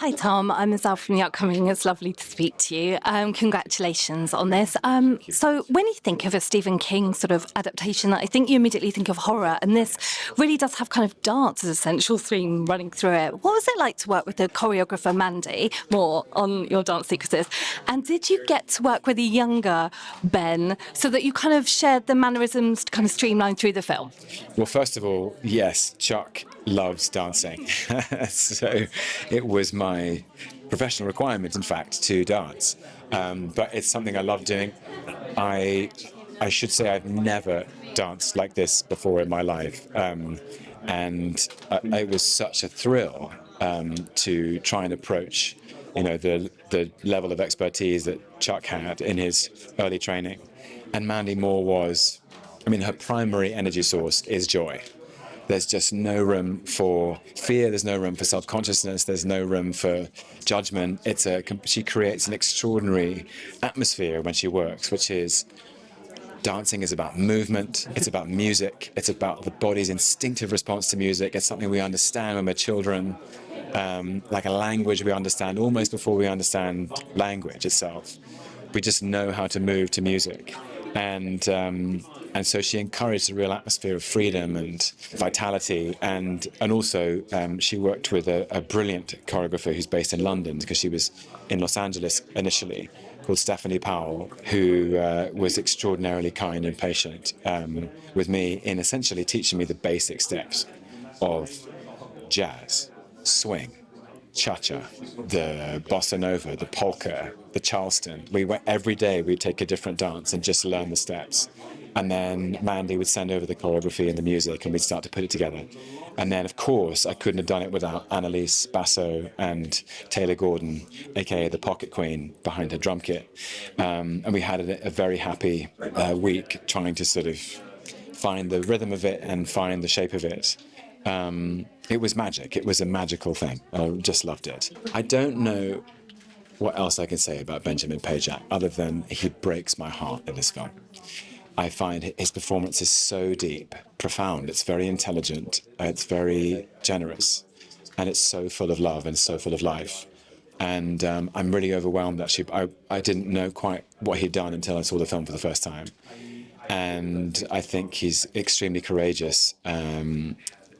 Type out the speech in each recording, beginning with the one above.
Hi Tom, I'm Azal from The Upcoming. It's lovely to speak to you. Congratulations on this. So when you think of a Stephen King sort of adaptation, I think you immediately think of horror, and this really does have kind of dance as a central theme running through it. What was it like to work with the choreographer Mandy Moore on your dance sequences? And did you get to work with a younger Ben so that you kind of shared the mannerisms to kind of streamline through the film? Well, first of all, yes, Chuck loves dancing. So it was my professional requirement, in fact, to dance. But it's something I love doing. I should say I've never danced like this before in my life. And it was such a thrill to try and approach, the level of expertise that Chuck had in his early training. And Mandy Moore was, her primary energy source is joy. There's just no room for fear, there's no room for self-consciousness, there's no room for judgment. She creates an extraordinary atmosphere when she works, which is, dancing is about movement, it's about music, it's about the body's instinctive response to music. It's something we understand when we're children, like a language we understand almost before we understand language itself. We just know how to move to music. And so she encouraged a real atmosphere of freedom and vitality, and also she worked with a brilliant choreographer who's based in London, because she was in Los Angeles initially, called Powell, who was extraordinarily kind and patient with me in essentially teaching me the basic steps of jazz, swing, cha-cha, the bossa nova, the polka, the Charleston. Every day we'd take a different dance and just learn the steps. And then Mandy would send over the choreography and the music, and we'd start to put it together. And then, of course, I couldn't have done it without Annalise Basso and Taylor Gordon, aka the Pocket Queen, behind her drum kit. And we had a very happy week trying to sort of find the rhythm of it and find the shape of it. It was magic. It was a magical thing. I just loved it. I don't know what else I can say about Benjamin Pajak other than he breaks my heart in this film. I find his performance is so deep, profound. It's very intelligent. It's very generous, and it's so full of love and so full of life. And I'm really overwhelmed, actually. I didn't know quite what he'd done until I saw the film for the first time. And I think he's extremely courageous.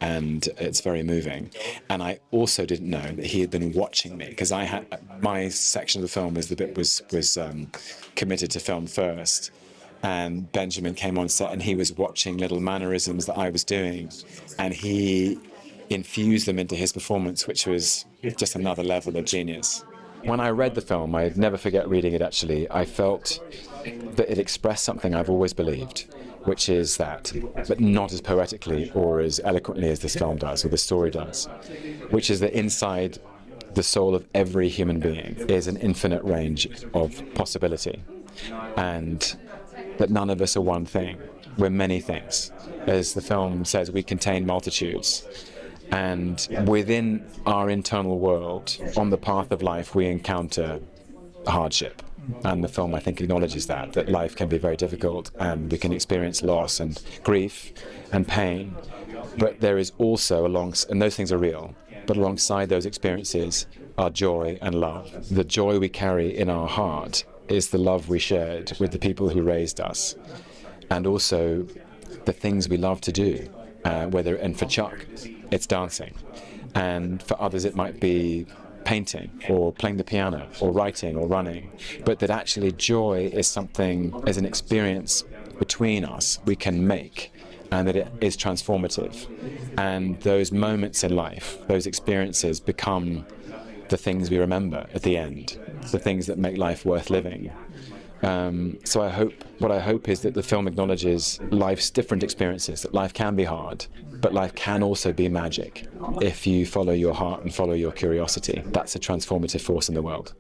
And it's very moving. And I also didn't know that he had been watching me, because my section of the film was committed to film first. And Benjamin came on set and he was watching little mannerisms that I was doing, and he infused them into his performance, which was just another level of genius. When I read the film, I'd never forget reading it actually, I felt that it expressed something I've always believed, which is that, but not as poetically or as eloquently as this film does, or the story does, which is that inside the soul of every human being is an infinite range of possibility, and that none of us are one thing. We're many things. As the film says, we contain multitudes. And within our internal world, on the path of life, we encounter hardship. And the film, I think, acknowledges that life can be very difficult, and we can experience loss and grief and pain. But there is also, and those things are real, but alongside those experiences are joy and love. The joy we carry in our heart is the love we shared with the people who raised us, and also the things we love to do, and for Chuck, it's dancing, and for others it might be painting or playing the piano or writing or running, but that actually joy is an experience between us we can make, and that it is transformative, and those moments in life, those experiences become the things we remember at the end, the things that make life worth living. So what I hope is that the film acknowledges life's different experiences, that life can be hard, but life can also be magic if you follow your heart and follow your curiosity. That's a transformative force in the world.